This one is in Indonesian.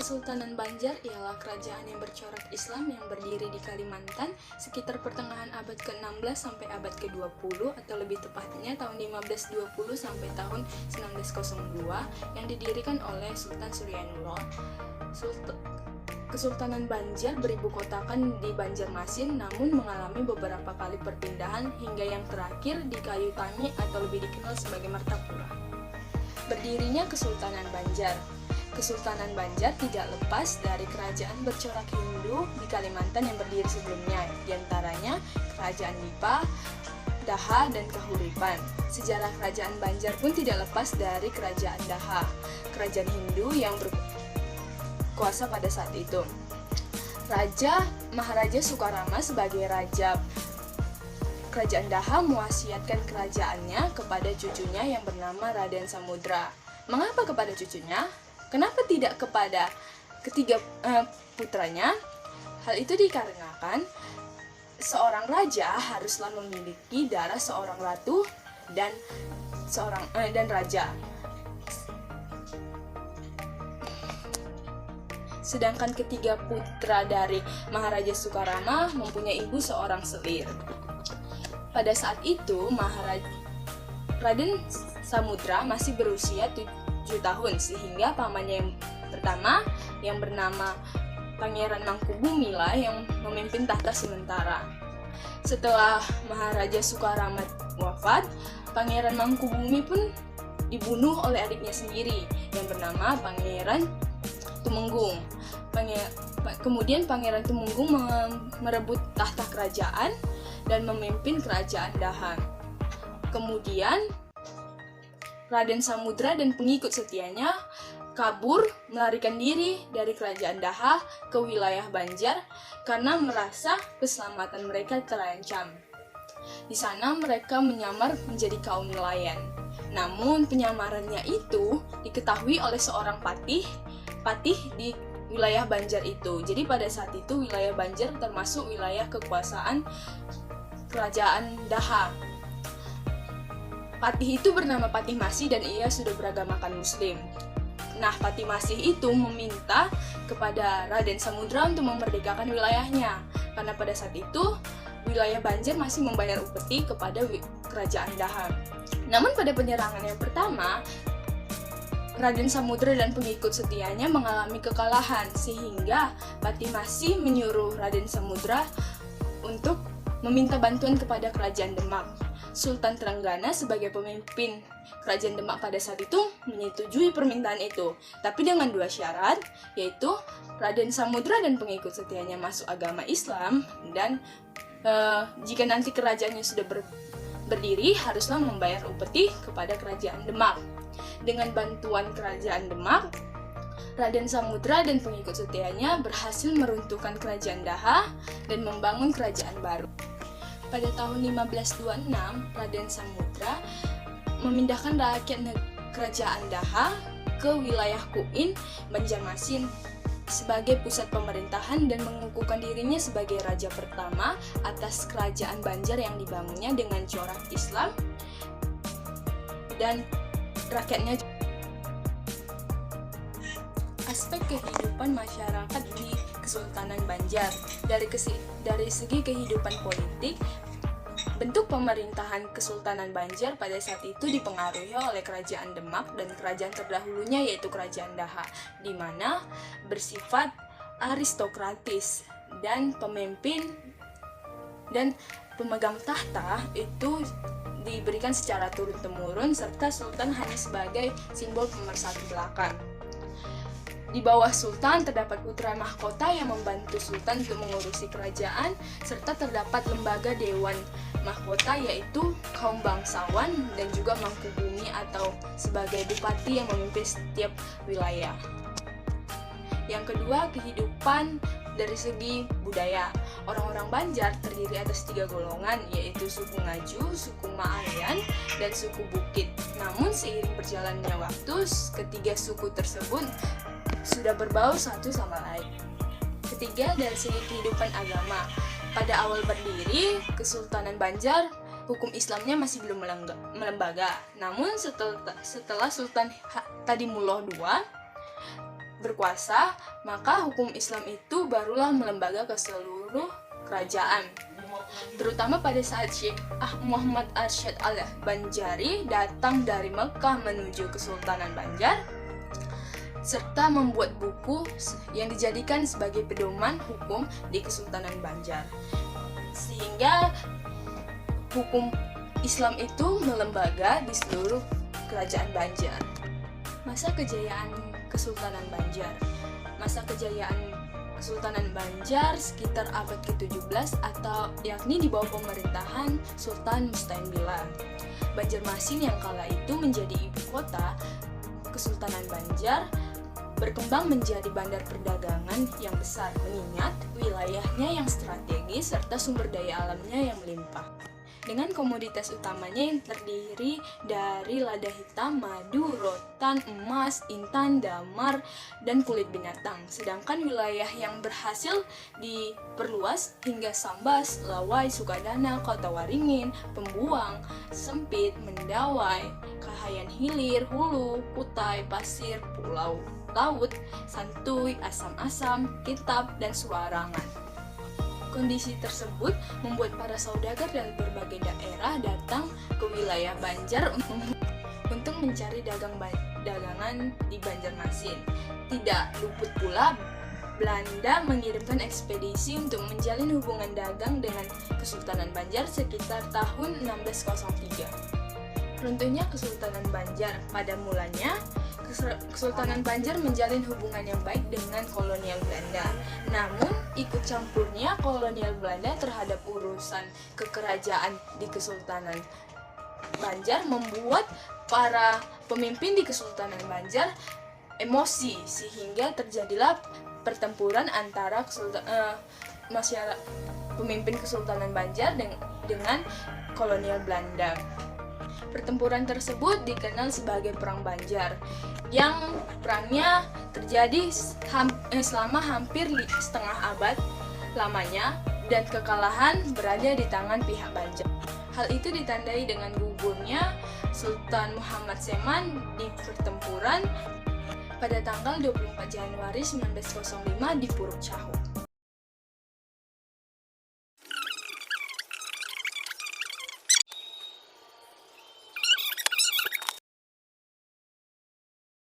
Kesultanan Banjar ialah kerajaan yang bercorak Islam yang berdiri di Kalimantan sekitar pertengahan abad ke-16 sampai abad ke-20 atau lebih tepatnya tahun 1520 sampai tahun 1902 yang didirikan oleh Sultan Suryanullah. Kesultanan Banjar beribu kotakan di Banjarmasin namun mengalami beberapa kali perpindahan hingga yang terakhir di Kayu Tangi atau lebih dikenal sebagai Martapura. Berdirinya Kesultanan Banjar. Kesultanan Banjar tidak lepas dari kerajaan bercorak Hindu di Kalimantan yang berdiri sebelumnya, diantaranya Kerajaan Lipa, Daha, dan Kahuripan. Sejarah kerajaan Banjar pun tidak lepas dari Kerajaan Daha, kerajaan Hindu yang berkuasa pada saat itu. Maharaja Sukarama sebagai raja Kerajaan Daha mewasiatkan kerajaannya kepada cucunya yang bernama Raden Samudra. Mengapa kepada cucunya? Kenapa tidak kepada ketiga putranya? Hal itu dikarenakan seorang raja haruslah memiliki darah seorang ratu dan raja. Sedangkan ketiga putra dari Maharaja Sukarama mempunyai ibu seorang selir. Pada saat itu Raden Samudra masih berusia 7 tahun sehingga pamannya yang pertama yang bernama Pangeran Mangkubumi lah yang memimpin tahta sementara. Setelah Maharaja Sukarama wafat, Pangeran Mangkubumi pun dibunuh oleh adiknya sendiri yang bernama Pangeran Tumenggung. Kemudian Pangeran Tumenggung merebut tahta kerajaan dan memimpin kerajaan Daha. Kemudian Raden Samudra dan pengikut setianya kabur melarikan diri dari kerajaan Daha ke wilayah Banjar karena merasa keselamatan mereka terancam. Di sana mereka menyamar menjadi kaum nelayan. Namun penyamarannya itu diketahui oleh seorang patih di wilayah Banjar itu. Jadi pada saat itu wilayah Banjar termasuk wilayah kekuasaan kerajaan Daha. Patih itu bernama Patih Masih dan ia sudah beragamakan Muslim. Nah, Patih Masih itu meminta kepada Raden Samudra untuk memerdekakan wilayahnya karena pada saat itu wilayah Banjar masih membayar upeti kepada kerajaan Daha. Namun pada penyerangan yang pertama, Raden Samudra dan pengikut setianya mengalami kekalahan sehingga Patih Masih menyuruh Raden Samudra untuk meminta bantuan kepada kerajaan Demak. Sultan Trenggana sebagai pemimpin kerajaan Demak pada saat itu menyetujui permintaan itu, tapi dengan dua syarat, yaitu Raden Samudra dan pengikut setianya masuk agama Islam dan jika nanti kerajaannya sudah berdiri haruslah membayar upeti kepada kerajaan Demak. Dengan bantuan kerajaan Demak, Raden Samudra dan pengikut setianya berhasil meruntuhkan kerajaan Daha dan membangun kerajaan baru. Pada tahun 1526, Raden Samudra memindahkan rakyat kerajaan Daha ke wilayah Kuin, Banjarmasin sebagai pusat pemerintahan dan mengukuhkan dirinya sebagai raja pertama atas kerajaan Banjar yang dibangunnya dengan corak Islam dan rakyatnya. Aspek kehidupan masyarakat di Kesultanan Banjar dari segi kehidupan politik, bentuk pemerintahan Kesultanan Banjar pada saat itu dipengaruhi oleh kerajaan Demak dan kerajaan terdahulunya yaitu kerajaan Daha, di mana bersifat aristokratis dan pemimpin dan pemegang tahta itu diberikan secara turun-temurun serta sultan hanya sebagai simbol pemersatu belakang. Di bawah sultan terdapat putra mahkota yang membantu sultan untuk mengurusi kerajaan serta terdapat lembaga dewan mahkota yaitu kaum bangsawan dan juga mangkubumi atau sebagai bupati yang memimpin setiap wilayah. Yang kedua, kehidupan dari segi budaya. Orang-orang Banjar terdiri atas 3 golongan yaitu suku Ngaju, suku Maayan, dan suku Bukit. Namun seiring berjalannya waktu, ketiga suku tersebut sudah berbau satu sama lain. Ketiga, dari segi kehidupan agama. Pada awal berdiri, Kesultanan Banjar, hukum Islamnya masih belum melembaga. Namun setelah Sultan Tadimullah II berkuasa, maka hukum Islam itu barulah melembaga ke seluruh kerajaan. Terutama pada saat Syekh Muhammad Arsyad al-Banjari datang dari Mekah menuju Kesultanan Banjar, serta membuat buku yang dijadikan sebagai pedoman hukum di Kesultanan Banjar. Sehingga hukum Islam itu melembaga di seluruh kerajaan Banjar. Masa kejayaan Kesultanan Banjar. Masa kejayaan Kesultanan Banjar sekitar abad ke-17 atau yakni di bawah pemerintahan Sultan Musta'in. Banjarmasin yang kala itu menjadi ibu kota Kesultanan Banjar berkembang menjadi bandar perdagangan yang besar mengingat wilayahnya yang strategis serta sumber daya alamnya yang melimpah. Dengan komoditas utamanya yang terdiri dari lada hitam, madu, rotan, emas, intan, damar, dan kulit binatang. Sedangkan wilayah yang berhasil diperluas hingga Sambas, Lawai, Sukadana, Kota Waringin, Pembuang, Sempit, Mendawai, Kahayan Hilir, Hulu, Kutai, Pasir, Pulau Laut, Santuy, Asam-Asam, Kitab, dan Suarangan. Kondisi tersebut membuat para saudagar dari berbagai daerah datang ke wilayah Banjar untuk mencari dagangan di Banjarmasin. Tidak luput pula Belanda mengirimkan ekspedisi untuk menjalin hubungan dagang dengan Kesultanan Banjar sekitar tahun 1603. Runtuhnya Kesultanan Banjar. Pada mulanya, Kesultanan Banjar menjalin hubungan yang baik dengan kolonial Belanda. Namun, ikut campurnya kolonial Belanda terhadap urusan kekerajaan di Kesultanan Banjar membuat para pemimpin di Kesultanan Banjar emosi, sehingga terjadilah pertempuran antara masyarakat pemimpin Kesultanan Banjar dengan kolonial Belanda. Pertempuran tersebut dikenal sebagai Perang Banjar, yang perangnya terjadi selama hampir setengah abad lamanya dan kekalahan berada di tangan pihak Banjar. Hal itu ditandai dengan gugurnya Sultan Muhammad Seman di pertempuran pada tanggal 24 Januari 1905 di Puruk Cahu.